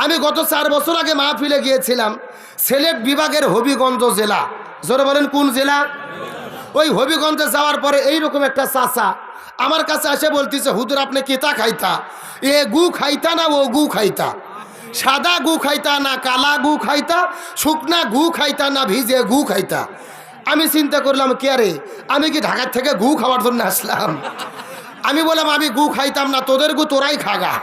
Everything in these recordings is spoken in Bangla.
আমি গত 4 বছর আগে মাহফিলে গিয়েছিলাম সিলেট বিভাগের হবিগঞ্জ জেলা। জোরে বলেন কোন জেলা? ওই হবিগঞ্জে যাওয়ার পরে এইরকম একটা চাচা আমার কাছে এসে বলতেছে, হুজুর আপনি কেতা খাইতা? এ গু খাইতা না ও গু খাইতা? সাদা গু খাইতা না কালা গু খাইতা? শুকনা গু খাইতা না ভিজে গু খাইতা? আমি চিন্তা করলাম, কে রে, আমি কি ঢাকার থেকে গু খাওয়ার জন্য আসলাম? আমি বললাম আমি গু খাইতাম না, তোদের গু তোরাই খাগা।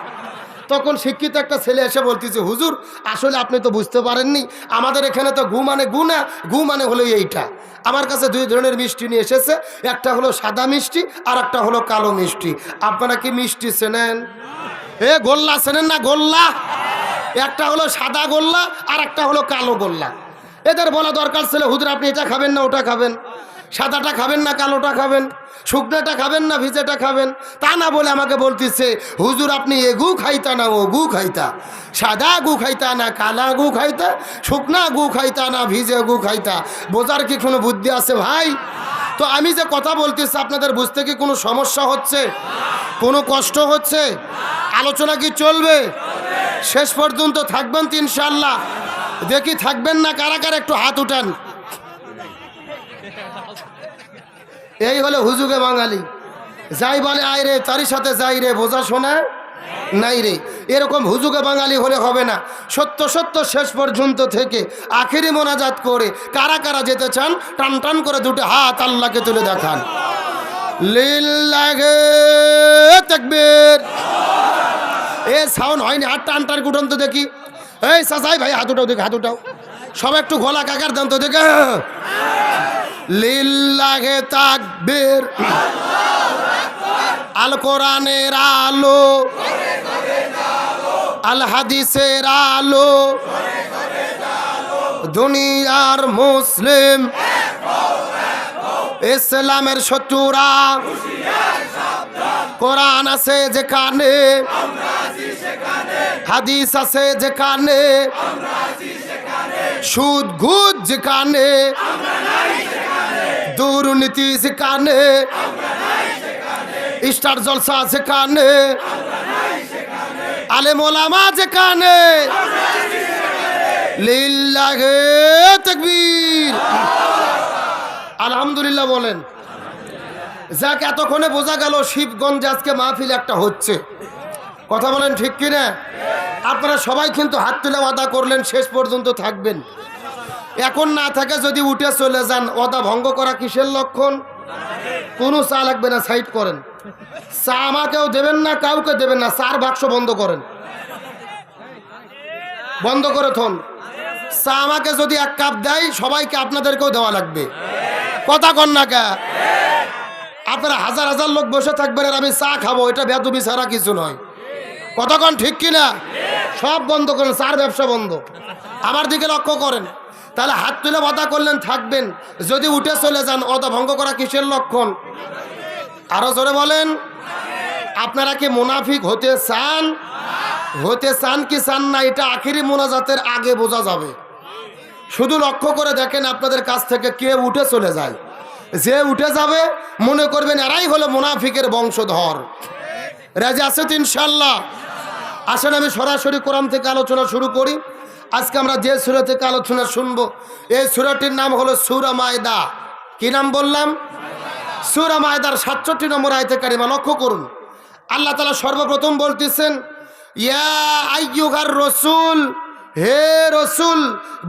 তখন শিক্ষিত একটা ছেলে এসে বলতেছে, হুজুর আসলে আপনি তো বুঝতে পারেননি, আমাদের এখানে তো গু মানে গু না, গু মানে হলো এইটা। আমার কাছে 2 ধরনের মিষ্টি নিয়ে এসেছে, একটা হলো সাদা মিষ্টি আর একটা হলো কালো মিষ্টি। আপনারা কি মিষ্টি চেনেন? এ গোল্লা চেনেন না? গোল্লা একটা হলো সাদা গোল্লা আর একটা হলো কালো গোল্লা। এদের বলা দরকার ছিল, হুজুর আপনি এটা খাবেন না ওটা খাবেন, সাদাটা খাবেন না কালোটা খাবেন, শুকনাটা খাবেন না ভিজেটা খাবেন। তা না বলে আমাকে বলতেছে, হুজুর আপনি এ গু খাইতা না ও গু খাইতা? সাদা গু খাইতা না কালা গু খাইতা? শুকনা গু খাইতা না ভিজে গু খাইতা? বোঝার কি কোনো বুদ্ধি আছে ভাই? তো আমি যে কথা বলতেছি আপনাদের বুঝতে কি কোনো সমস্যা হচ্ছে? কোনো কষ্ট হচ্ছে? আলোচনা কি চলবে? শেষ পর্যন্ত থাকবেন তো ইনশাআল্লাহ? দেখি থাকবেন না কারা কারা, একটু হাত উঠান। এই হলো হুজুগে বাঙালি, যাই বলে আয় রে তারই সাথে যাই রে, বোঝা শোনা নাই রে। এরকম হুজুগে বাঙালি হলে হবে না। সত্য সত্য শেষ পর্যন্ত থেকে আখেরি মোনাজাত করে কারা কারা যেতে চান টান টান করে 2টো হাত আল্লাহকে তুলে দেখান। লিল্লাহি তাকবীর। এ সাউন্ড হয়নি, হাত টান টান উঠান তো দেখি। এই চাচাই ভাই হাত উঠাও দেখি, হাত উঠাও সব, একটু গলা কাকার দেন তো দেখে। লিল্লাহি তাকবীর। আল কোরআনের আলো, আল হাদিসের আলো, দুনিয়ার মুসলিম ইসলামের শত্রুরা কোরআন আছে যেখানে, হাদিস আছে যেখানে, সুদ ঘুষ যেখানে, দুর্নীতি যেখানে, স্টার জলসা যেখানে, আলেম ওলামা যেখানে, লিল্লাহি তাকবীর। আলহামদুলিল্লাহ বলেন। যাক, এতক্ষণে বোঝা গেল শিবগঞ্জে আজকে মাহফিল একটা হচ্ছে। কথা বলেন ঠিক কিনা? আপনারা সবাই কিন্তু হাত তুলে ওয়াদা করলেন শেষ পর্যন্ত থাকবেন। এখন না থাকে যদি উঠে চলে যান, ওয়াদা ভঙ্গ করা কিসের লক্ষণ? কোনো চা লাগবে না, সাইড করেন। চা আমাকেও দেবেন না, কাউকে দেবেন না। চার বাক্স বন্ধ করেন, বন্ধ করে থন। চা আমাকে যদি 1 কাপ দেয়, সবাইকে আপনাদেরকেও দেওয়া লাগবে। কথা কন না কে? আপনারা হাজার হাজার লোক বসে থাকবেন আর আমি চা খাবো, এটা বেদবি ছাড়া কিছু নয়। কথা কন ঠিক কিনা? সব বন্ধ করেন, চার ব্যবসা বন্ধ। আমার দিকে লক্ষ্য করেন। তাহলে হাত তুলে ওয়াদা করলেন থাকবেন, যদি উঠে চলে যান ওয়াদা ভঙ্গ করা কিসের লক্ষণ? আরো জোরে বলেন। আপনারা কি মুনাফিক হতে চান? হতে চান কি চান না, এটা আখেরি মোনাজাতের আগে বোঝা যাবে। শুধু লক্ষ্য করে দেখেন আপনাদের কাছ থেকে কে উঠে চলে যায়। যে উঠে যাবে মনে করবেন এরাই হলো মুনাফিকের বংশধর। রাজি আছে তো ইনশাআল্লাহ? আসেন আমি সরাসরি কোরআন থেকে আলোচনা শুরু করি। আজকে আমরা যে সূরা থেকে আলোচনা শুনবো, এই সূরাটির নাম হলো সূরা মায়দা। কি নাম বললাম? সূরা মায়দার 67 নম্বর আয়াতে কারিমা লক্ষ্য করুন। আল্লাহ তাআলা সর্বপ্রথম বলতেছেন, ইয়া আইয়ুহার রাসূল, হে রাসূল,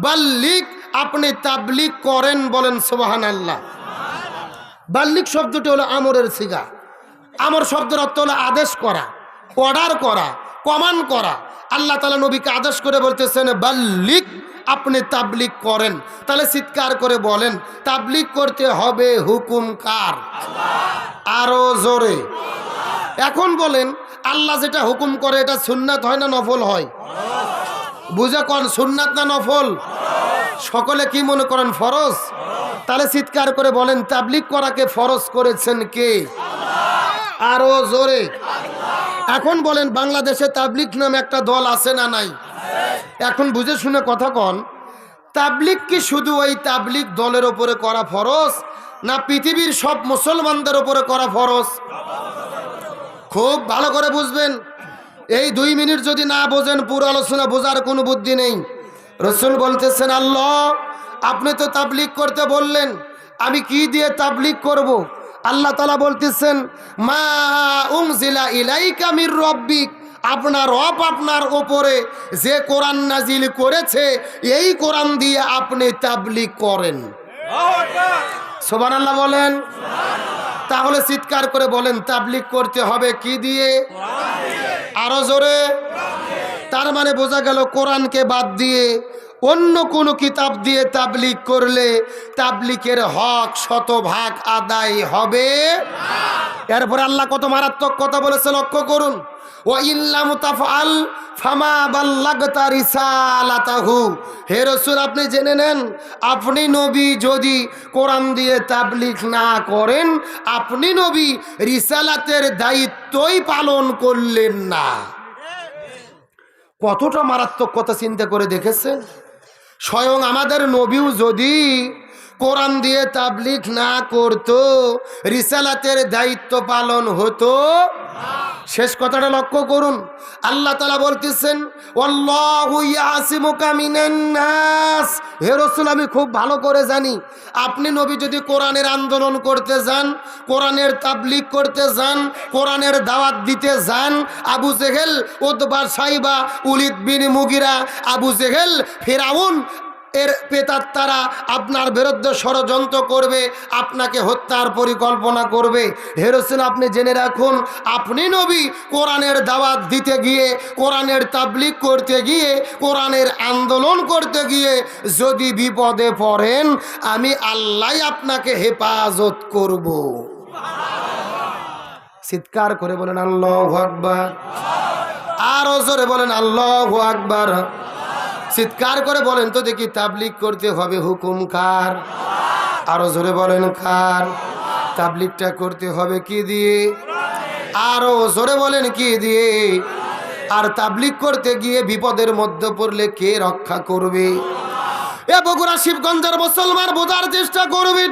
বাল্লিগ, আপনি তাবলীগ করেন। বলেন সুবহানাল্লাহ। বাল্লিগ শব্দটি হলো আমরের সিগা। আমর শব্দের অর্থ হলো আদেশ করা, অর্ডার করা, কমান্ড করা। আল্লাহ তাআলা নবীকে আদেশ করে বলতেছেন, বাল্লিগ, আপনি তাবলীগ করেন। তাহলে চিৎকার করে বলেন, তাবলীগ করতে হবে হুকুম কার? আরো জোরে। এখন বলেন, আল্লাহ যেটা হুকুম করে এটা সুন্নাত হয় না নফল হয়? বুঝে কোন সুন্নাত না নফল? সকলে কি মনে করেন? ফরজ। তাহলে চিৎকার করে বলেন, তাবলীগ করাকে ফরজ করেছেন কে? আরো জোরে। এখন বলেন, বাংলাদেশে তাবলীগ নামে একটা দল আছে না নাই? এখন বুঝে শুনে কথা কন, তাবলীগ কি শুধু ওই তাবলীগ দলের উপরে করা ফরজ, না পৃথিবীর সব মুসলমানদের উপরে করা ফরজ? খুব ভালো করে বুঝবেন। এই 2 মিনিট যদি না বোঝেন পুরো আলোচনা বোঝার কোনো বুদ্ধি নেই। রসুল বলতেছেন, আল্লাহ আপনি তো তাবলীগ করতে বললেন, আমি কি দিয়ে তাবলীগ করব? আল্লাহ তাআলা বলতেছেন, মা উনজিলা ইলাইকা মির রাব্বিক, আপনার রব আপনার উপরে যে কোরআন নাজিল করেছে এই কোরআন দিয়ে আপনি তাবলীগ করেন। সুবহানাল্লাহ বলেন। তাহলে চিৎকার করে বলেন, তাবলীগ করতে হবে কি দিয়ে? আরো জোরে। তার মানে বোঝা গেল কোরআনকে বাদ দিয়ে অন্য কোনো কিতাব দিয়ে তাবলীগ করলে তাবলীগের হক শতভাগ আদায় হবে। এরপরে আল্লাহ কত মারাত্মক কথা বলেছে লক্ষ্য করুন, ওয়া ইল্লাম তাফআল ফামা বাল্লাগতা রিসালাতাহু। হে রাসূল আপনি জেনে নেন, আপনি নবী যদি কোরআন দিয়ে তাবলীগ না করেন, আপনি নবী রিসালাতের দায়িত্বই পালন করলেন না। কতটা মারাত্মক কথা চিন্তা করে দেখেছেন? স্বয়ং আমাদের নবীও যদি কোরআন দিয়ে তাবলীগ না করত, রিসালাতের দায়িত্ব পালন হতো। শেষ কথাটা লক্ষ্য করুন, আল্লাহ তাআলা বলতেছেন, ওয়াল্লাহু ইয়াসিমুকা মিনান নাস। হে রাসূল আমি খুব ভালো করে জানি, আপনি নবী যদি কোরআনের আন্দোলন করতে যান, কোরআনের তাবলীগ করতে যান, কোরআনের দাওয়াত দিতে যান, আবু জেহেল, উতবা, সাইবা, উলিদ বিন মুগিরা, আবু জেহেল, ফিরাউন এর প্রেতাত্মারা আপনার বিরুদ্ধে ষড়যন্ত্র করবে, আপনাকে হত্যার পরিকল্পনা করবে। হে রাসূল আপনি জেনে রাখুন, আপনি নবী কোরআনের দাওয়াত দিতে গিয়ে, কোরআনের তাবলীগ করতে গিয়ে, কোরআনের আন্দোলন করতে গিয়ে যদি বিপদে পড়েন, আমি আল্লাহ আপনাকে হেফাজত করব। চিৎকার করে বলেন আল্লাহু আকবার। আরো জোরে বলেন আল্লাহু আকবার। চিৎকার করে বলেন তো দেখি, তাবলীগ করতে হবে হুকুম কার? আরো জোরে বলেন কার? তাবলীগটা করতে হবে কি দিয়ে? আরো জোরে বলেন কি দিয়ে? আর তাবলীগ করতে গিয়ে বিপদের মধ্যে পড়লে কে রক্ষা করবে? এ বগুড়া শিবগঞ্জের মুসলমান বোঝার চেষ্টা করবেন।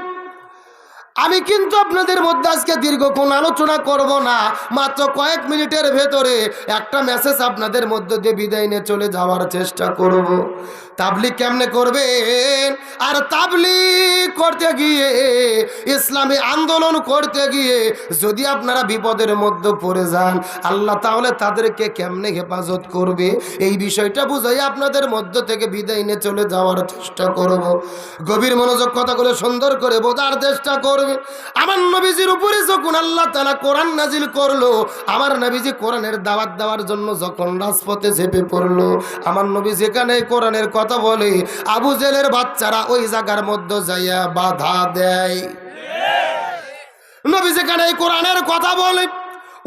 আমি কিন্তু আপনাদের মধ্যে আজকে দীর্ঘক্ষণ আলোচনা করব না, মাত্র কয়েক মিনিটের ভেতরে একটা মেসেজ আপনাদের মধ্যে দিয়ে বিদায় নিয়ে চলে যাওয়ার চেষ্টা করব। তাবলীগ কেমনে করবেন? আর তাবলীগ করতে গিয়ে, ইসলামী আন্দোলন করতে গিয়ে যদি আপনারা বিপদের মধ্যে পড়ে যান, আল্লাহ তাহলে তাদেরকে কেমনে হেফাজত করবে, এই বিষয়টা বুঝাই আপনাদের মধ্য থেকে বিদায় নিয়ে চলে যাওয়ার চেষ্টা করব। গভীর মনোযোগ কথাগুলো সুন্দর করে বোঝার চেষ্টা করবে। আমার নবীজির উপরে যখন আল্লাহ তাআলা কোরআন নাজিল করলো, আমার নবীজি কোরআনের দাওয়াত দেওয়ার জন্য যখন রাজপথে ঝেঁপে পড়লো, আমার নবী যেখানে কোরআনের কথা বলে, আবু জেলের বাচ্চারা ওই জায়গার মধ্যে যাইয়া বাধা দেয়। নবী যেখানে কোরআনের কথা বলে,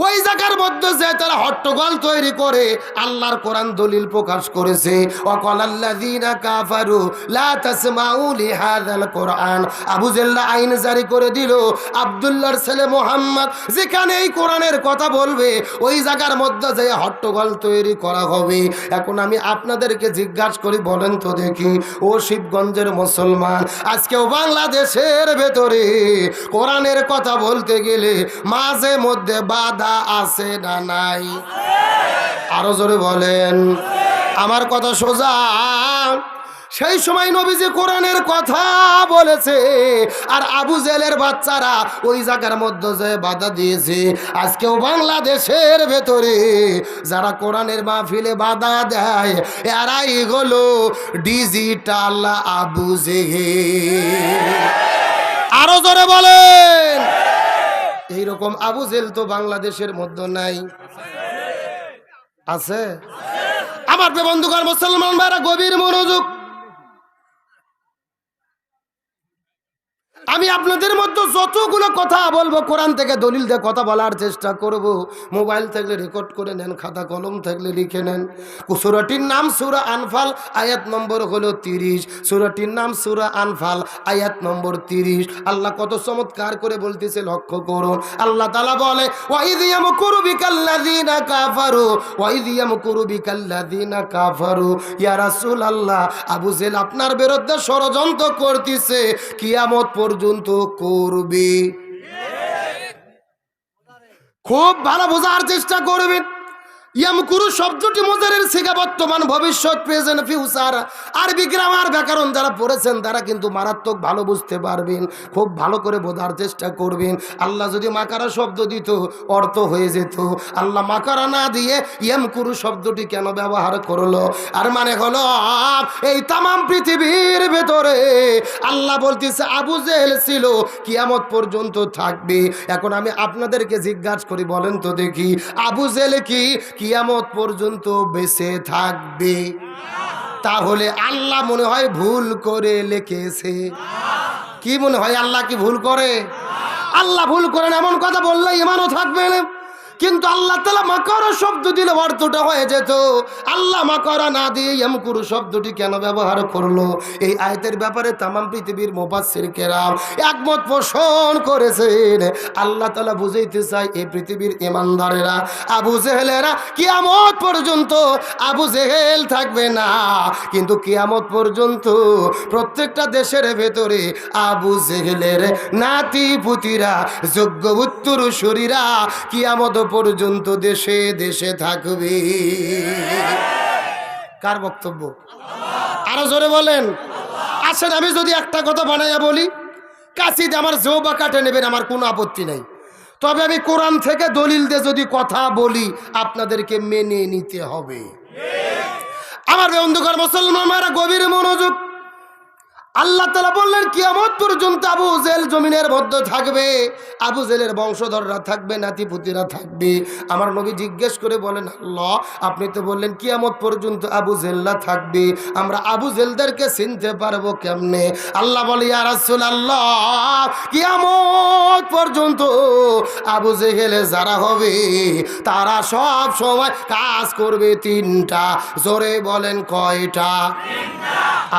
ওই জায়গার মধ্যে যে তারা হট্টগোল তৈরি করে, আল্লাহর কোরআন দলিল প্রকাশ করেছে, ওয়াকালাল্লাযীনা কাফারু লা তাসমাউ লিহাযাল কোরআন। আবু জেহেল আইন জারি করে দিল, আব্দুল্লাহর ছেলে মুহাম্মদ যেখানে এই কোরআনের কথা বলবে, ওই জায়গার মধ্যে যে হট্টগোল তৈরি করা হবে। এখন আমি আপনাদেরকে জিজ্ঞাসা করি, বলেন তো দেখি, ও শিবগঞ্জের মুসলমান, আজকেও বাংলাদেশের ভেতরে কোরআনের কথা বলতে গেলে মাঝে মধ্যে বাধা আছে না নাই? আরো জোরে বলেন। আমার কথা সোজা। সেই সময় নবীজি কোরআনের কথা বলেছে, আর আবু জেলের বাচ্চারা ওই জায়গার মধ্যে যে বাধা দিয়েছে। আজকেও বাংলাদেশের ভেতরে যারা কোরআনের মাহফিলে বাধা দেয়, এরাই হলো ডিজিটাল আবু জেহেল। আরো জোরে বলেন। এইরকম আবু জেহেল তো বাংলাদেশের মধ্যে নাই? আছে? আমার বন্ধুগণ মুসলমান ভাইরা গভীর মনোযোগ। আমি আপনাদের মধ্যে যতগুলো কথা বলবো কোরআন থেকে দলিল দিয়ে কথা বলার চেষ্টা করব। মোবাইল থাকলে রেকর্ড করে নেন, খাতা কলম থাকলে লিখে নেন। সূরাটির নাম সূরা আনফাল, আয়াত নম্বর হলো 30। সূরাটির নাম সূরা আনফাল, আয়াত নম্বর 30। আল্লাহ কত চমৎকার করে বলতেছে লক্ষ্য করুন। আল্লাহ তাআলা বলে, ওয়াইয ইয়ামকুরু বিকাল্লাযীনা কাফারু, ওয়াইয ইয়ামকুরু বিকাল্লাযীনা কাফারু। ইয়া রাসূলুল্লাহ, আবু জেহেল আপনার বিরুদ্ধে ষড়যন্ত্র করতেছে, কিয়ামত পর্যন্ত করবে। খুব ভালো বোঝার চেষ্টা করবেন। ইয়ামকুরু শব্দটি মুজারের সিগা, বর্তমান, ভবিষ্যৎ, প্রেজেন্ট, ফিউচার। আরবি গ্রামার ব্যাকরণ যারা পড়েছেন তারা কিন্তু মারাত্মক ভালো বুঝতে পারবেন, খুব ভালো করে বোঝার চেষ্টা করবেন। আল্লাহ যদি মাকারা শব্দ দিত অর্থ হয়ে যেত, আল্লাহ মাকারা না দিয়ে ইয়ামকুরু শব্দটি কেন ব্যবহার করলো? আর মানে হলো এই তামাম পৃথিবীর ভেতরে আল্লাহ বলতেছে আবু জেহেল ছিল, কিয়ামত পর্যন্ত থাকবে। এখন আমি আপনাদেরকে জিজ্ঞাসা করি, বলেন তো দেখি, আবু জেহেল কি কিয়ামত পর্যন্ত বেঁচে থাকবে? তাহলে আল্লাহ মনে হয় ভুল করে লিখেছে। কি মনে হয়, আল্লাহ কি ভুল করে? আল্লাহ ভুল করেন এমন কথা বললে ইমানও থাকবে না। কিন্তু আল্লাহ তাআলা মাকারা শব্দ দিলে অর্থটা হয়ে যেত। আল্লাহ মাকারা না দিয়ে ইয়ামকুরু শব্দটি কেন ব্যবহার করলো? এই আয়াতের ব্যাপারে তামাম পৃথিবীর মুফাসসির কেরাম একমত পোষণ করেছেন। আল্লাহ তাআলা বুঝাইতে চায় এই পৃথিবীর ঈমানদারেরা, আবু জেহেলেরা কিয়ামত পর্যন্ত আবু জেহেল থাকবে না, কিন্তু কিয়ামত পর্যন্ত প্রত্যেকটা দেশের ভেতরে আবু জেহেলের নাতি পুতিরা, যোগ্য উত্তরসূরিরা কিয়ামত পর্যন্ত দেশে দেশে থাকবে। কার বক্তব্য? আরো জোরে বলেন। আসেন আমি যদি একটা কথা বানাইয়া বলি, কাশিদ আমার জৌবা কাটে নেবেন, আমার কোনো আপত্তি নাই। তবে আমি কোরআন থেকে দলিল দিয়ে যদি কথা বলি আপনাদেরকে মেনে নিতে হবে। আমার বন্ধুগণ মুসলমানরা গভীর মনোযোগ। আল্লাহ তাআলা বললেন কিয়ামত পর্যন্ত আবু জেহেল জমিনের মধ্যে থাকবে, আবু জেহেলের বংশধররা থাকবে, নাতিপুতিরা থাকবে। আমার নবী জিজ্ঞেস করে বলেন, আল্লাহ আপনি তো বললেন কিয়ামত পর্যন্ত আবু জেহেলরা থাকবে, আমরা আবু জেহেলদেরকে চিনতে পারবো কেমনে? আল্লাহ বলে, ইয়া রাসূলুল্লাহ কিয়ামত পর্যন্ত আবু জেহেলে যারা হবে তারা সব সময় কাজ করবে তিনটা। জোরে বলেন কয়টা?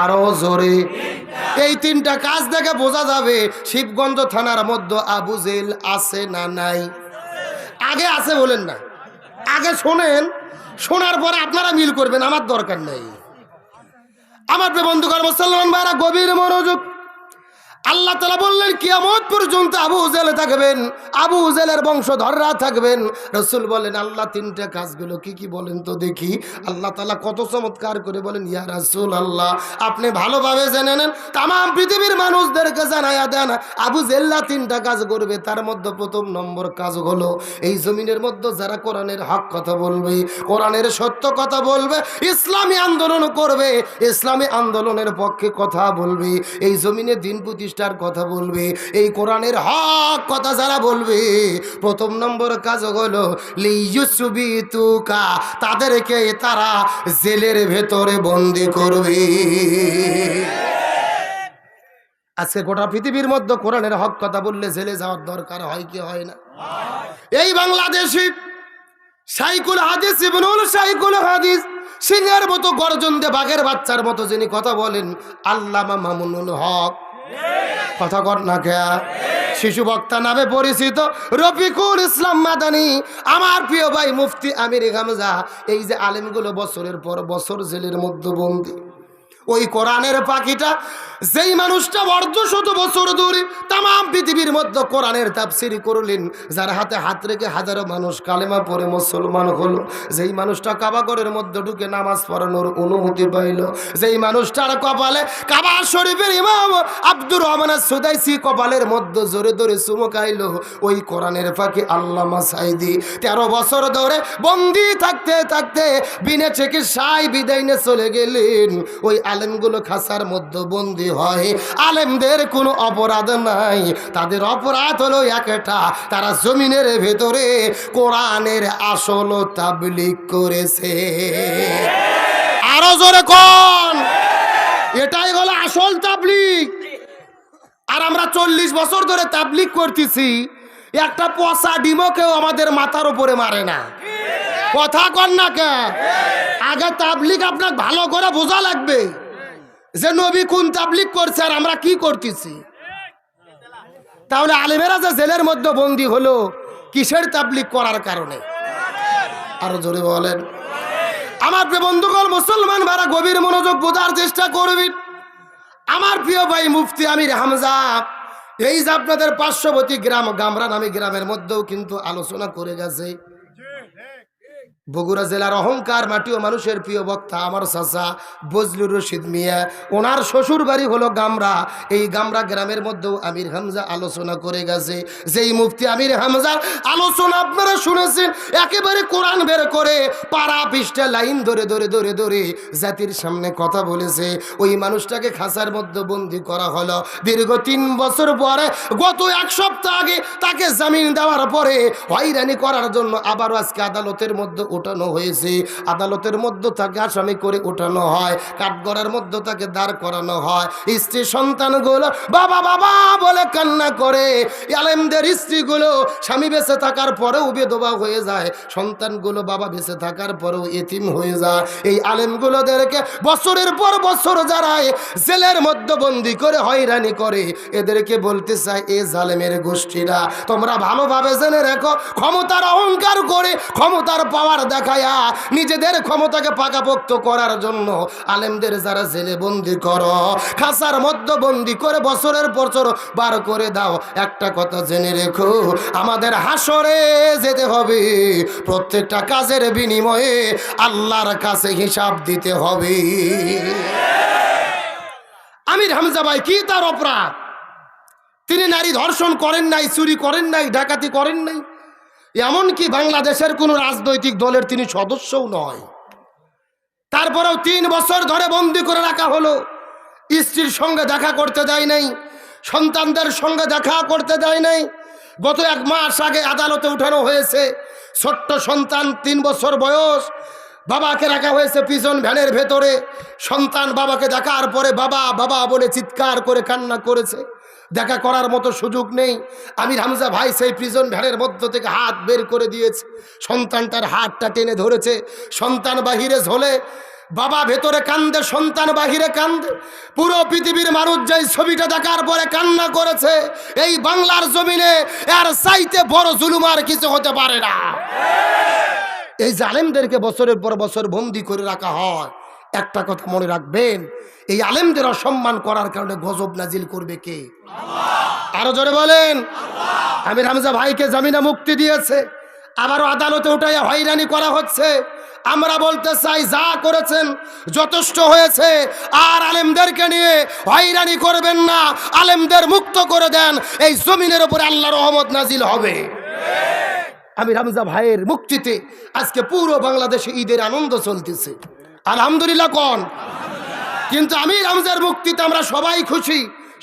আরো জোরে। এই তিনটা কাজ দেখে বোঝা যাবে শিবগঞ্জ থানার মধ্যে আবু জেহেল আছে না নাই। আগে আছে বলেন না, আগে শোনেন, শোনার পরে আপনারা মিল করবেন, আমার দরকার নেই। আমার বন্ধুগণ মুসলমান ভাইরা গভীর মনোযোগ। আল্লাহ তাআলা বললেন কিয়ামত পর্যন্ত আবু জেহেল থাকবেন, আবু জেহেলের বংশধররা থাকবেন। রাসূল বলেন, আল্লাহ তিনটা কাজগুলো কি কি বলেন তো দেখি। আল্লাহ তাআলা কত চমৎকার করে বলেন, ইয়া রাসূলুল্লাহ আপনি ভালোভাবে জেনে নেন, তামাম পৃথিবীর মানুষদেরকে জানায়া দেন আবু জেহেল তিনটা কাজ করবে। তার মধ্যে প্রথম নম্বর কাজ হলো এই জমিনের মধ্যে যারা কোরআনের হক কথা বলবে, কোরআনের সত্য কথা বলবে, ইসলামী আন্দোলন করবে, ইসলামী আন্দোলনের পক্ষে কথা বলবে, এই জমিনে দিন প্রতিষ্ঠার কথা বলবে, এই কোরআনের হক কথা যারা বলবে, প্রথম নম্বর কাজ হলো লিইউসবিতুকা, তাদেরকে তারা জেলের ভেতরে বন্দী করবে। আজকে গোটা পৃথিবীর মধ্যে কোরআনের হক কথা বললে জেলে যাওয়ার দরকার হয় কি হয় না? এই বাংলাদেশি শাইখুল হাদিস ইবনুল শাইখুল হাদিস সিংহের মতো গর্জন দিয়ে বাঘের বাচ্চার মতো যিনি কথা বলেন, আল্লামা মামুনুল হক। কথা কর না কে? শিশু বক্তা নামে পরিচিত রফিকুল ইসলাম মাদানী, আমার প্রিয় ভাই মুফতি আমির হামজা। এই যে আলেমগুলো বছরের পর বছর জেলের মধ্যে বন্দী, ওই কোরআনের পাখিটা যেই মানুষটা অর্ধশত বছর ধরে তামাম পৃথিবীর মধ্যে কোরআনের তাফসীর করলেন, যার হাতে হাত রেখে হাজারো মানুষ কালেমা পড়ে মুসলমান হলো, যেই মানুষটা কাবা ঘরের মধ্যে ঢুকে নামাজ পড়ানোর অনুমতি পাইল, যেই মানুষটার কপালে কাবা শরীফের ইমাম আব্দুর রহমান সুদাইসি কপালের মধ্যে জোরে ধরে চুমকাইল, ওই কোরআনের পাখি আল্লামা সাঈদী 13 বছর ধরে বন্দী থাকতে থাকতে বিনা চিকিৎসায় বিদায় নিয়ে চলে গেলেন। ওই আলেমগুলো খাসার মধ্যে বন্দী হয়, আলেমদের কোনো অপরাধ নাই, তাদের অপরাধ হলো একটা, তারা জমিনের ভেতরে কোরআনের আসল তাবলীগ করেছে। আরো জোরে কোন? এটাই হলো আসল তাবলীগ। আর আমরা 40 বছর ধরে তাবলীগ করতেছি, একটা পচা ডিমকেও আমাদের মাথার উপরে মারে না। কথা কন না কে? আগে তাবলীগ আপনার ভালো করে বোঝা লাগবে যে নবী কোন তাবলীগ করছে আর আমরা কি করতেছি। তাহলে আলেমেরা যে জেলের মধ্যে বন্দী হলো কিসের তাবলীগ করার কারণে? আরো জোরে বলেন। আমার প্রিয় বন্ধুগণ মুসলমান ভাইরা গভীর মনোযোগ বোঝার চেষ্টা করবেন। আমার প্রিয় ভাই মুফতি আমির হামজা এই যে আপনাদের পার্শ্ববর্তী গ্রাম গামরা নামে গ্রামের মধ্যেও কিন্তু আলোচনা করে গেছে। বগুড়া জেলার অহংকার মাটি ও মানুষের প্রিয় বক্তা আমার চাচা বজলুর রশিদ মিয়া, ওনার শ্বশুর বাড়ি হলো গামরা। এই গামরা গ্রামের মধ্যেও আমির হামজা আলোচনা করে গেছে। যেই মুফতি আমির হামজার আলোচনা আপনারা শুনেছেন, একেবারে কোরআন বের করে পাড়া পৃষ্ঠা লাইন ধরে ধরে ধরে ধরে জাতির সামনে কথা বলেছে। ওই মানুষটাকে খাঁচার মধ্যে বন্দি করা হলো। দীর্ঘ 3 বছর পরে গত 1 সপ্তাহ আগে তাকে জামিন দেওয়ার পরে হয়রানি করার জন্য আবারও আজকে আদালতের মধ্যে উঠানো হয়েছে। আদালতের মধ্যে তাকে আসামি করে উঠানো হয়, কাঠগড়ার মধ্যে তাকে দাঁড় করানো হয়। স্ত্রী সন্তানগুলো বাবা বাবা বলে কান্না করে। আলেমদের স্ত্রীগুলো স্বামী বেঁচে থাকার পরেও বিধবা হয়ে যায়, সন্তানগুলো বাবা বেঁচে থাকার পরেও এতিম হয়ে যায়। এই আলেমগুলোদেরকে বছরের পর বছর যারা জেলের মধ্যে বন্দি করে হয়রানি করে, এদেরকে বলতে চাই এ জালেমের গোষ্ঠীরা তোমরা ভালোভাবে জেনে রেখো, ক্ষমতার অহংকার করে ক্ষমতার পাওয়ার দেখায়া নিজেদের ক্ষমতাকে পাকাপোক্ত করার জন্য আলেমদের যারা জেলে বন্দি করো, খাঁচার মধ্যে বন্দি করে বছরের বছর বার করে দাও, একটা কথা জেনে রেখো, আমাদের হাসরে যেতে হবে। প্রত্যেকটা কাজের বিনিময়ে আল্লাহর কাছে হিসাব দিতে হবে। আমির হামজা ভাই কি তার অপরাধ? তিনি নারী ধর্ষণ করেন নাই, চুরি করেন নাই, ডাকাতি করেন নাই, এমনকি বাংলাদেশের কোনো রাজনৈতিক দলের তিনি সদস্যও নয়। তারপরেও 3 বছর ধরে বন্দি করে রাখা হলো। স্ত্রীর সঙ্গে দেখা করতে দেয় নাই, সন্তানদের সঙ্গে দেখা করতে দেয় নাই। গত 1 মাস আগে আদালতে উঠানো হয়েছে। ছোট্ট সন্তান 3 বছর বয়স, বাবাকে রাখা হয়েছে পিজন ভ্যানের ভেতরে। সন্তান বাবাকে দেখার পরে বাবা বাবা বলে চিৎকার করে কান্না করেছে, দেখা করার মতো সুযোগ নেই। আমির হামজা ভাই সেই প্রিজন ভ্যানের মধ্য থেকে হাত বের করে দিয়েছে, সন্তানটার হাতটা টেনে ধরেছে। সন্তান বাহিরে ঝোলে, বাবা ভেতরে কান্দে, সন্তান বাহিরে কান্দে। পুরো পৃথিবীর মানুষ যাই ছবিটা দেখার পরে কান্না করেছে। এই বাংলার জমিনে এর চাইতে বড় জুলুম আর কিছু হতে পারে না। এই জালেমদেরকে বছরের পর বছর বন্দি করে রাখা হয়। একটা কথা মনে রাখবেন, এই আলেমদের অসম্মান করার কারণে গজব নাজিল করবে কে? আরো জোরে বলেন। আমির হামজা ভাইকে জামিনে মুক্তি দিয়েছে, আবারও আদালতে উঠাইয়া হয়রানি করা হচ্ছে। আমরা বলতে চাই যা করেছেন যথেষ্ট হয়েছে। আর আলেমদেরকে নিয়ে হয়রানি করবেন না, আলেমদের মুক্ত করে দেন, এই জমিনের উপরে আল্লাহর রহমত নাজিল হবে। আমির হামজা ভাইয়ের মুক্তিতে আজকে পুরো বাংলাদেশে ঈদের আনন্দ চলতেছে, আলহামদুলিল্লাহ কোন। কিন্তু আমির হামজার মুক্তিতে আমরা সবাই খুশি,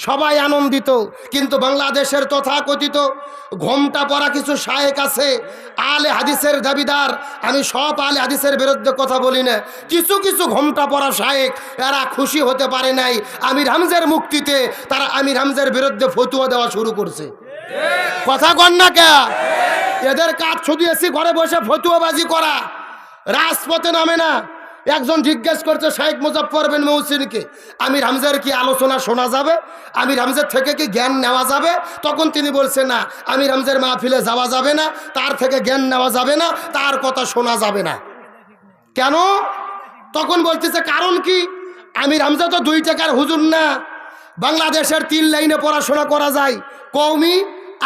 সবাই আনন্দিত। কিন্তু বাংলাদেশের তথাকথিত ঘোমটা পরা কিছু শায়েক আছে, আলে হাদিসের দাবিদার। আমি সব আলে হাদিসের বিরুদ্ধে কথা বলি না, কিছু কিছু ঘোমটা পরা শায়েক এরা খুশি হতে পারে নাই আমির হামজার মুক্তিতে। তারা আমির হামজার বিরুদ্ধে ফতুয়া দেওয়া শুরু করছে। কথা কন না কে? এদের কাজ শুধু এসে ঘরে বসে ফতুয়াবাজি করা, রাজপথে নামে না। একজন জিজ্ঞেস করছে শাইখ মুজাফফর বিন মহসিনকে, আমির হামজার কি আলোচনা শোনা যাবে? আমির হামজার থেকে কি জ্ঞান নেওয়া যাবে? তখন তিনি বলছেন না, আমির হামজার মাহফিলে যাওয়া যাবে না, তার থেকে জ্ঞান নেওয়া যাবে না, তার কথা শোনা যাবে না। কেন? তখন বলতেছে কারণ কি? আমির হামজা তো 2 টাকার হুজুর না। বাংলাদেশের 3 লাইনে পড়াশোনা করা যায়, কওমি,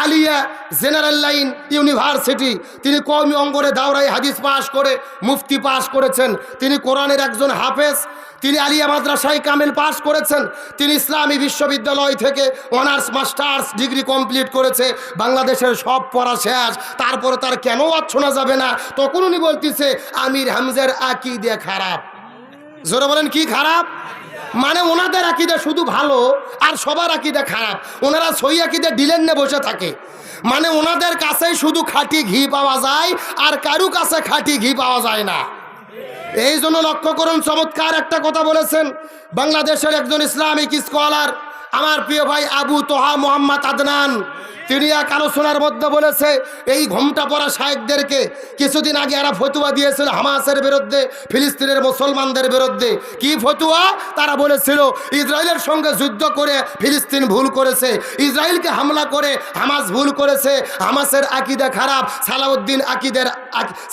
আলিয়া, জেনারেল লাইন, ইউনিভার্সিটি। তিনি কওমি অঙ্গনে দাওরাই হাদিস পাশ করে মুফতি পাশ করেছেন। তিনি কোরআনের একজন হাফেজ। তিনি আলিয়া মাদ্রাসায় কামেল পাশ করেছেন। তিনি ইসলামী বিশ্ববিদ্যালয় থেকে অনার্স মাস্টার্স ডিগ্রি কমপ্লিট করেছে। বাংলাদেশের সব পড়া শেষ, তারপরে তার কেন ওয়াজ শোনা যাবে না? তখন উনি বলতেছে আমির হামজার আকীদা খারাপ। জোরে বলেন কি খারাপ? মানে ওনাদের আকীদা শুধু ভালো আর সবার আকীদা খারাপ। ওনারা সই আকীদা ডিলেন নিয়ে বসে থাকে। মানে ওনাদের কাছেই শুধু খাঁটি ঘি পাওয়া যায়, আর কারু কাছে খাঁটি ঘি পাওয়া যায় না। এই জন্য লক্ষ্য করুন, চমৎকার একটা কথা বলেছেন বাংলাদেশের একজন ইসলামিক স্কলার, আমার প্রিয় ভাই আবু তোহা মোহাম্মদ আদনান। তিনি এক আলোচনার মধ্যে বলেছে, এই ঘোমটা পরা শায়েখদেরকে কিছুদিন আগে এরা ফতুয়া দিয়েছিল হামাসের বিরুদ্ধে, ফিলিস্তিনের মুসলমানদের বিরুদ্ধে। কি ফতুয়া? তারা বলেছিল ইসরায়েলের সঙ্গে যুদ্ধ করে ফিলিস্তিন ভুল করেছে, ইসরায়েলকে হামলা করে হামাস ভুল করেছে, হামাসের আকীদা খারাপ,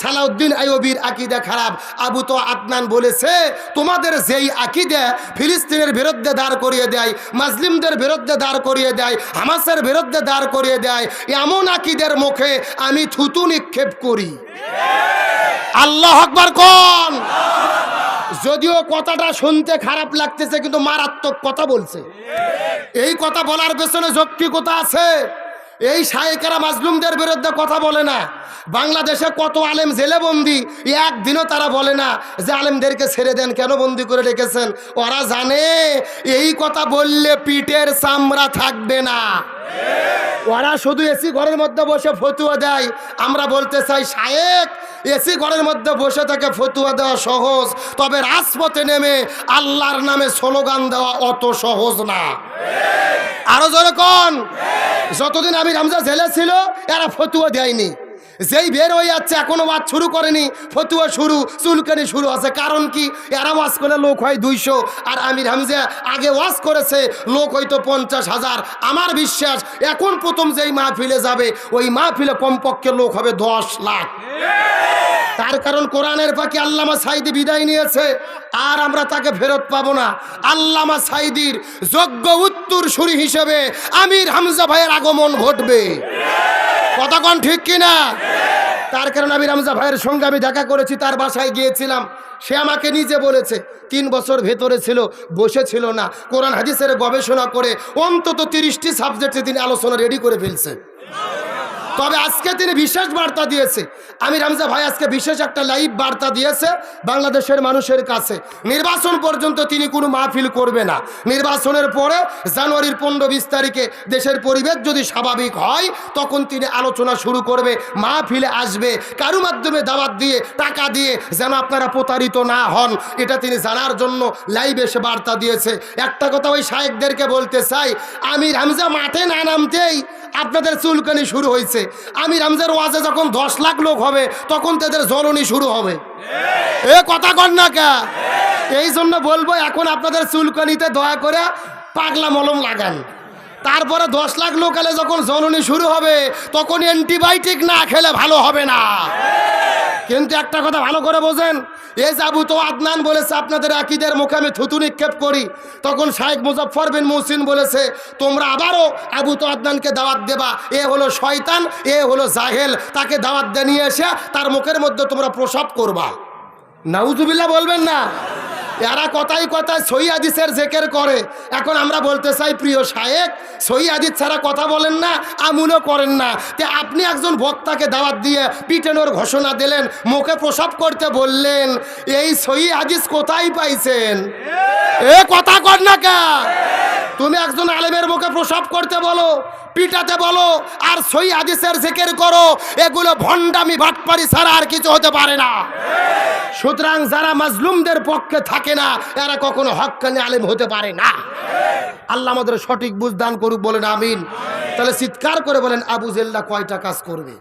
সালাউদ্দিন আইয়ুবীর আকীদা খারাপ। আবু তো আদনান বলেছে, তোমাদের যেই আকীদা ফিলিস্তিনের বিরুদ্ধে দাঁড় করিয়ে দেয়, মুসলিমদের বিরুদ্ধে দাঁড় করিয়ে দেয়, হামাসের বিরুদ্ধে দাঁড় করিয়ে দেয়, এমন আকীদের মুখে আমি থুতু নিক্ষেপ করি। আল্লাহু আকবার কোন। যদিও কথাটা শুনতে খারাপ লাগতেছে কিন্তু মারাত্মক কথা বলছে। এই কথা বলার পেছনে যৌক্তিকতা আছে। এই শায়েকেরা মাজলুমদের বিরুদ্ধে কথা বলে না। বাংলাদেশে কত আলেম জেলে বন্দি, একদিনও তারা বলে না যে আলেমদেরকে ছেড়ে দেন, কেন বন্দি করে রেখেছেন। ওরা জানে এই কথা বললে পিঠের চামড়া থাকবে না। ওরা শুধু এসি ঘরের মধ্যে বসে ফতুয়া দেয়। আমরা বলতে চাই শায়েক, এসি ঘরের মধ্যে বসে থেকে ফতুয়া দেওয়া সহজ, তবে রাজপথে নেমে আল্লাহর নামে স্লোগান দেওয়া অত সহজ না। আরো জোরে কোন। যতদিন আমির হামজা জেলে ছিল এরা ফতুয়া দেয়নি। যেই বের হয়ে যাচ্ছে এখনো ওয়াজ শুরু করেনি, ফতুয়া শুরু, চুলকানি শুরু আছে। কারণ কি, এরা ওয়াজ করে লোক হয় 200, আর আমির হামজা আগে ওয়াজ করেছে লোক হয়তো 50,000। আমার বিশ্বাস এখন প্রথম যেই মাহফিলে যাবে ওই মাহফিলে কমপক্ষে লোক হবে 10 লাখ। তার কারণ কোরআনের পাখি আল্লামা সাঈদী বিদায় নিয়েছে, আর আমরা তাকে ফেরত পাবো না। আল্লামা সাঈদীর যোগ্য উত্তরসূরি হিসেবে আমির হামজা ভাইয়ের আগমন ঘটবে। কথা কোন ঠিক কিনা? তার কারণ আমির হামজা ভাইয়ের সঙ্গে আমি দেখা করেছি, তার বাসায় গিয়েছিলাম। সে আমাকে নিজে বলেছে 3 বছর ভেতরে ছিল, বসেছিল না, কোরআন হাদিসের গবেষণা করে অন্তত 30টি সাবজেক্টে তিনি আলোচনা রেডি করে ফেলছে। তবে আজকে তিনি বিশেষ বার্তা দিয়েছে। আমির হামজা ভাই আজকে বিশেষ একটা লাইভ বার্তা দিয়েছে বাংলাদেশের মানুষের কাছে। নির্বাচন পর্যন্ত তিনি কোনো মাহফিল করবে না। নির্বাচনের পরে জানুয়ারির 15-20 তারিখে দেশের পরিবেশ যদি স্বাভাবিক হয় তখন তিনি আলোচনা শুরু করবে, মাহফিলে আসবে। কারো মাধ্যমে দাওয়াত দিয়ে, টাকা দিয়ে যেন আপনারা প্রতারিত না হন, এটা তিনি জানার জন্য লাইভে এসে বার্তা দিয়েছে। একটা কথা ওই শায়েকদেরকে বলতে চাই, আমির হামজা মাঠে না নামতেই আপনাদের চুলকানি শুরু হয়েছে। আমির হামজার ওয়াজে যখন 10 লাখ লোক হবে তখন তাদের জ্বলনি শুরু হবে। এ কথা কন না কে? এই জন্য বলবো এখন আপনাদের চুলকানিতে দয়া করে পাগলা মলম লাগান। তারপরে 10 লাখ লোক এলে যখন জ্বলনি শুরু হবে তখন অ্যান্টিবায়োটিক না খেলে ভালো হবে না। কিন্তু একটা কথা ভালো করে বোঝেন, এই যে আবু তো আদনান বলেছে আপনাদের আকীদের মুখে আমি থুতু নিক্ষেপ করি, তখন শাইখ মুজাফফর বিন মুহসিন বলেছে তোমরা আবারও আবু তো আদনানকে দাওয়াত দেবা, এ হলো শয়তান, এ হলো জাহেল, তাকে দাওয়াত দিয়ে নিয়ে এসে তার মুখের মধ্যে তোমরা প্রসাব করবা। নাউজুবিল্লাহ বলবেন না? এরা কথাই কথায় সহি হাদিসের জিকির করে। এখন আমরা বলতে চাই প্রিয় শায়েক, সহি হাদিস ছাড়া কথা বলেন না, আমলও করেন না। তে আপনি একজন বক্তাকে দাওয়াত দিয়ে পিটানোর ঘোষণা দিলেন, মুখে প্রসাব করতে বললেন, এই সহি হাদিস কোথায় পাইছেন? এ কথা কর না কে? তুমি একজন আলেমের মুখে প্রসাব করতে বলো, পিটাতে বলো, আর সহি হাদিসের জিকির করো, এগুলো ভণ্ডামি বাটপারি ছাড়া আর কিছু হতে পারে না। সুতরাং যারা মাজলুমদের পক্ষে থাকে না এরা কখনো হক্কানি আলেম হতে পারে না। আল্লাহ আমাদের সঠিক বুঝ দান করুক, বলেন আমিন। তাহলে চিৎকার করে বলেন আবু জেল্লা কয়টা কাজ করবে?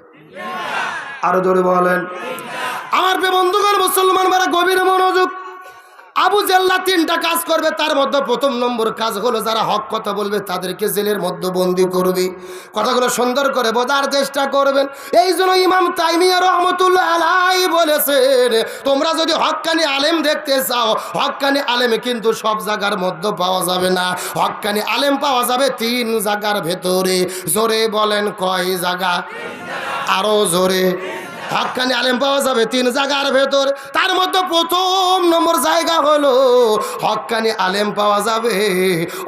আরো জোরে বলেন। আমার প্রিয় বন্ধুগণ, মুসলমান ভাইরা গভীর মনোযোগ। আবু জেল্লা 3টা কাজ করবে। তার মধ্যে প্রথম নম্বর কাজ হলো যারা হক কথা বলবে তাদেরকে জেলের মধ্যে বন্দী করবে। কথাগুলো সুন্দর করে বোঝার চেষ্টা করবেন। এই জন্য ইমাম তাইমিয়া রাহমাতুল্লাহ আলাইহি বলেছেন, তোমরা যদি হক্কানি আলেম দেখতে চাও, হক্কানি আলেম কিন্তু সব জায়গার মধ্যে পাওয়া যাবে না। হক্কানি আলেম পাওয়া যাবে 3 জায়গার ভেতরে। জোরে বলেন কয় জায়গা? আরো জোরে। হক্কানি আলেম পাওয়া যাবে 3 জায়গার ভেতর। তার মধ্যে প্রথম নম্বর জায়গা হলো হক্কানি আলেম পাওয়া যাবে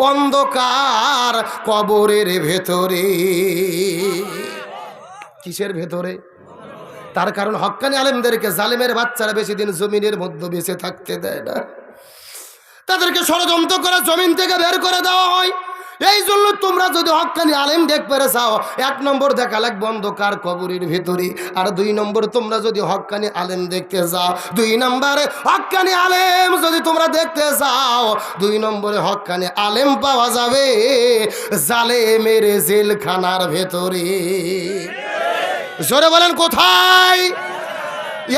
অন্ধকার কবরের ভেতরে। কিসের ভেতরে? তার কারণ হক্কানি আলেমদেরকে জালেমের বাচ্চারা বেশি দিন জমিনের মধ্যে বেঁচে থাকতে দেয় না, তাদেরকে ষড়যন্ত্র করে জমিন থেকে বের করে দেওয়া হয়। এই জন্য তোমরা যদি হক্কানি আলেম দেখতে চাও, 1 নম্বর দেখা লাগবে অন্ধকার কবরের ভিতরে। আর 2 নম্বর তোমরা যদি হক্কানি আলেম দেখতে যাও, 2 নম্বরে হক্কানি আলেম যদি তোমরা দেখতে চাও, 2 নম্বরে হক্কানি আলেম পাওয়া যাবে জালেমের জেলখানার ভেতরে। জোরে বলেন কোথায়?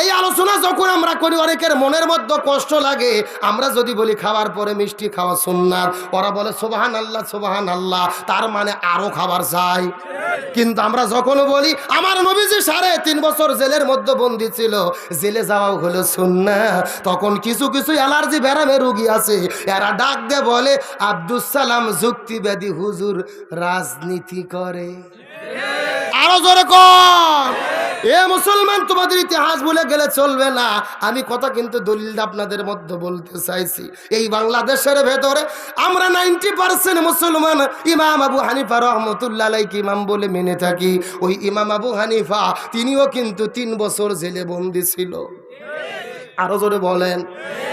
এই আলোচনা যখন আমরা করি অনেকের মনের মধ্যে কষ্ট লাগে। আমরা যদি বলি খাবার পরে মিষ্টি খাওয়া সুন্নাত, ওরা বলে সুবহানাল্লাহ সুবহানাল্লাহ, তার মানে আরো খাবার চাই। কিন্তু আমরা যখন বলি আমার নবীজি 3.5 বছর জেলের মধ্যে বন্দী ছিল, জেলে যাওয়াও হলো সুন্নাত, তখন কিছু কিছু অ্যালার্জি ব্যারামে রোগী আছে, এরা ডাক দিয়ে বলে আব্দুস সালাম যুক্তিবাদী হুজুর রাজনীতি করে। আরো জোরে কর। এ মুসলমান, তোমাদের ইতিহাস বলে গেলে চলবে না। আমি কথা কিন্তু দলিল আপনাদের মধ্যে বলতে চাইছি। এই বাংলাদেশের ভেতরে আমরা 90% মুসলমান ইমাম আবু হানিফা রহমতুল্লাহ আলাইহি ইমাম বলে মেনে থাকি। ওই ইমাম আবু হানিফা তিনিও কিন্তু 3 বছর জেলে বন্দী ছিল। আরো জোরে বলেন।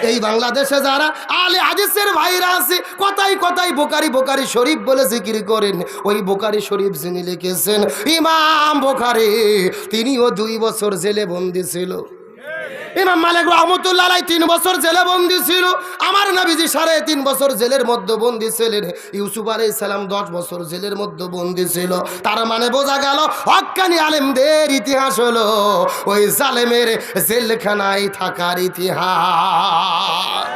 এই বাংলাদেশে যারা আলে হাদিসের ভাইরা আছে, কথাই কথাই বোখারি বোখারি শরীফ বলে জিকির করেন, ওই বোখারি শরীফ যিনি লিখেছেন ইমাম বোখারি, তিনিও 2 বছর জেলে বন্দী ছিল। ইমাম মালিক রহমতুল্লাহ আলাইহি 3 বছর জেলে বন্দী ছিল। আমার নবীজি 3.5 বছর জেলের মধ্যে বন্দী ছিলেন। ইউসুফ আলাইহিস সালাম 10 বছর জেলের মধ্যে বন্দী ছিল। তার মানে বোঝা গেল হক্কানি আলেমদের ইতিহাস হলো ওই জালেমের জেলখানায় থাকার ইতিহাস।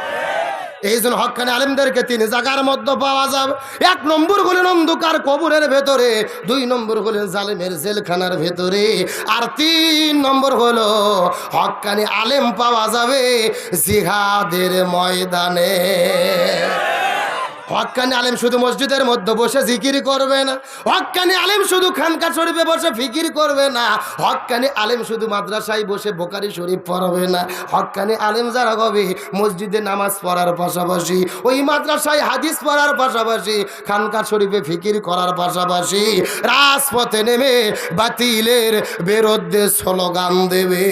এই জন্য হক্কানি আলেমদেরকে 3 জায়গার মধ্যে পাওয়া যাবে। 1 নম্বর হলেন অন্ধকার কবরের ভেতরে, 2 নম্বর হলেন জালেমের জেলখানার ভেতরে, আর 3 নম্বর হলো হক্কানি আলেম পাওয়া যাবে জিহাদের ময়দানে। হক্কানি আলেম শুধু মসজিদের মধ্যে বসে জিকির করবে না, হক্কানি আলেম শুধু খানকা শরীফে বসে ফিকির করবে না, হক্কানি আলেম শুধু মাদ্রাসায় বসে বোখারি শরীফ পড়াবে না। হক্কানি আলেম যারা হবে মসজিদে নামাজ পড়ার পাশাপাশি, ওই মাদ্রাসায় হাদিস পড়ার পাশাপাশি, খানকা শরীফে ফিকির করার পাশাপাশি রাজপথে নেমে বাতিলের বিরুদ্ধে স্লোগান দেবে।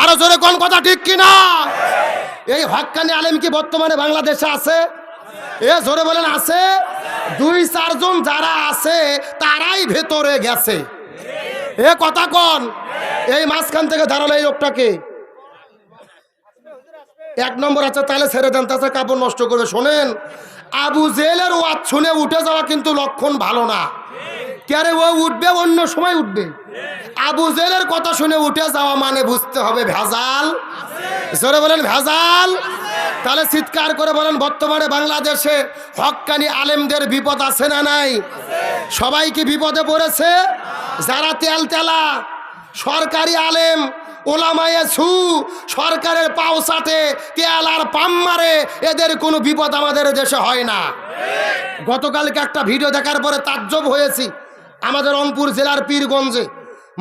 আরো জোরে কোন কথা ঠিক কিনা? এই হক্কানি আলেম কি বর্তমানে বাংলাদেশে আছে? এ জোরে বলেন আছে? 2-4 জন যারা আছে তারাই ভেতরে গেছে। এ কথা কোন? এই মাঝখান থেকে দাঁড়ালো এই লোকটাকে 1 নম্বর আছে, তাহলে ছেড়ে দেন, তাছাড়া কাপড় নষ্ট করবে। শোনেন, আবু জেলের ওয়াজ শুনে উঠে যাওয়া কিন্তু লক্ষণ ভালো না। কে ও উঠবে, অন্য সময় উঠবে। আবু জেলের কথা শুনে উঠে যাওয়া মানে বুঝতে হবে ভেজাল। জোরে বলেন ভেজাল। তাহলে চিৎকার করে বলেন, বর্তমানে বাংলাদেশে হক্কানি আলেমদের বিপদ আছে না নাই? সবাই কি বিপদে পড়েছে? যারা তেল তেলা সরকারি আলেম ওলামায়ে সু সরকারের পাওসাতে তেল আর পাম মারে, এদের কোনো বিপদ আমাদের দেশে হয় না। গতকালকে একটা ভিডিও দেখার পরে তাজ্জব হয়েছি। আমাদের রংপুর জেলার পীরগঞ্জে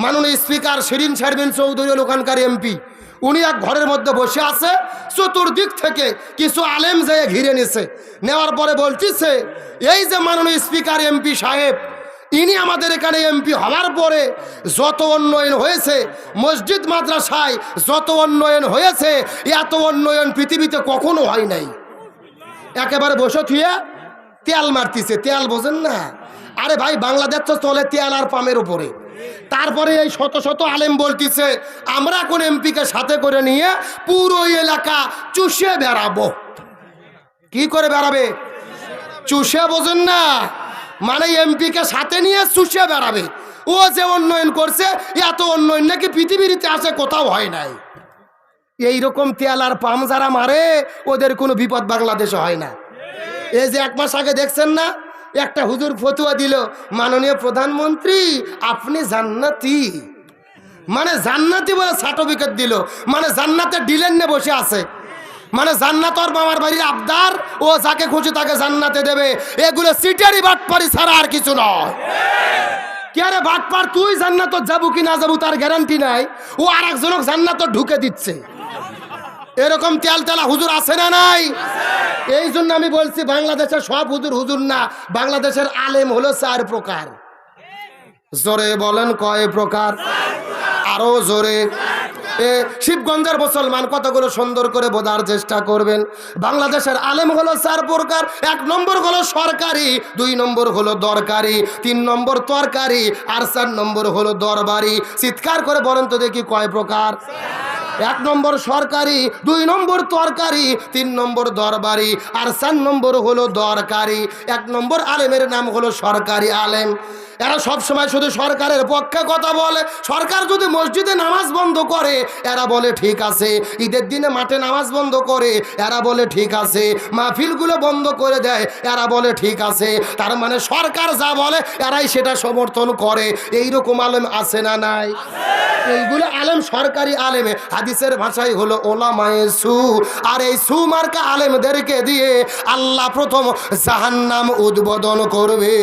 মাননীয় স্পিকার শিরিন শারমিন চৌধুরী ওখানকার এমপি, উনি এক ঘরের মধ্যে বসে আছে, চতুর্দিক থেকে কিছু আলেম যেয়ে ঘিরে নিছে। নেওয়ার পরে বলতেছে, এই যে মাননীয় স্পিকার এমপি সাহেব, ইনি আমাদের এখানে এমপি হওয়ার পরে যত উন্নয়ন হয়েছে, মসজিদ মাদ্রাসায় যত উন্নয়ন হয়েছে, এত উন্নয়ন পৃথিবীতে কখনো হয় নাই। একেবারে বসে থুয়ে তেল মারতিছে। তেল বোঝেন না? আরে ভাই, বাংলাদেশ তো চলে তেল আর পামের উপরে। তারপরে এই শত শত আলেম বলতেছে, আমরা কোন এমপিকে সাথে করে নিয়ে পুরো এলাকা চুষে বেড়াবো। কি করে বেড়াবে? চুষে, বোঝেন না? মানে এমপিকে সাথে নিয়ে চুষে বেড়াবে। ও যে উন্নয়ন করছে, এত উন্নয়ন নাকি পৃথিবীর ইতিহাসে কোথাও হয় নাই। এইরকম তেল আর পাম যারা মারে, ওদের কোনো বিপদ বাংলাদেশে হয় না। এই যে 1 মাস আগে দেখছেন না, একটা হুজুর ফতুয়া দিল, মাননীয় প্রধানমন্ত্রী আপনি জান্নাতি। মানে জান্নাতি বলে সার্টিফিকেট দিল, মানে জান্নাতে ডিলেন নিয়ে বসে আছে। মানে জান্নাত ওর মামার বাড়ির আবদার, ও যাকে খুশি তাকে জান্নাতে দেবে। এগুলো সিটারি বাটপারি ছাড়া আর কিছু নয়। কে রে বাটপার, তুই জান্নাত যাবো কি না যাবো তার গ্যারান্টি নাই, ও আর একজনক জান্নাত ঢুকে দিচ্ছে। এরকম তেল তেলা হুজুর আছে না নাই? এই জন্য আমি বলছি, বাংলাদেশের সব হুজুর হুজুর না, বাংলাদেশের আলেম হলো 4 প্রকার। জোরে বলেন কয় প্রকার? আরো জোরে। শিবগঞ্জের মুসলমান কতগুলো সুন্দর করে বোঝার চেষ্টা করবেন। বাংলাদেশের আলেম হলো 4 প্রকার। 1 নম্বর হলো সরকারি, 2 নম্বর হলো দরকারি, 3 নম্বর তরকারি, আর 4 নম্বর হলো দরবারি। চিৎকার করে বলেন তো দেখি কয় প্রকার? 1 নম্বর সরকারি, 2 নম্বর তরকারি, 3 নম্বর দরবারি, আর 4 নম্বর হলো দরকারি। 1 নম্বর আলেমের নাম হলো সরকারি আলেম। এরা সব সময় শুধু সরকারের পক্ষে কথা বলে। সরকার যদি মসজিদে নামাজ বন্ধ করে, এরা বলে ঠিক আছে। ঈদের দিনে মাঠে নামাজ বন্ধ করে, এরা বলে ঠিক আছে। মাহফিলগুলো বন্ধ করে দেয়, এরা বলে ঠিক আছে। তার মানে সরকার যা বলে এরাই সেটা সমর্থন করে। এইরকম আলেম আছে না নাই? এইগুলো আলেম সরকারি আলেমে, হাদিসের ভাষায় হলো ওলামায়ে সু। আর এই সু মার্কা আলেমদেরকে দিয়ে আল্লাহ প্রথম জাহান্নাম উদ্বোধন করবে।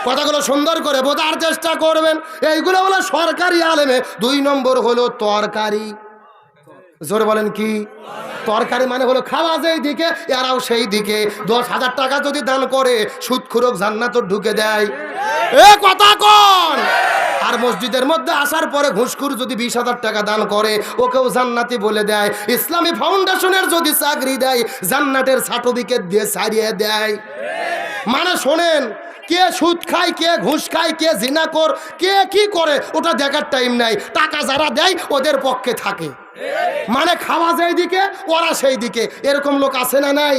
কথাগুলো সুন্দর করে বোঝার চেষ্টা করবেন। এইগুলো হলো সরকারি আলেমে। 2 নম্বর হলো তরকারি। জোরে বলেন কি? তরকারি মানে হলো খাওয়া যেই দিকে এরাও সেই দিকে। 10,000 টাকা যদি দান করে সুদখোরক জান্নাত ঢুকে দেয়। এ কথা কোন? আর মসজিদের মধ্যে আসার পরে ঘুষখোর যদি 20,000 টাকা দান করে ওকেও জান্নাতি বলে দেয়। ইসলামী ফাউন্ডেশনের যদি চাকরি দেয় জান্নাতের সার্টিফিকেট দিয়ে ছাড়িয়ে দেয়। মানে শোনেন, কে সুদ খায়, কে ঘুষ খায়, কে জিনাখোর, কে কি করে ওটা দেখার টাইম নাই। টাকা যারা দেয় ওদের পক্ষে থাকে। মানে খাওয়া যেই দিকে ওরা সেই দিকে। এরকম লোক আছে না নাই?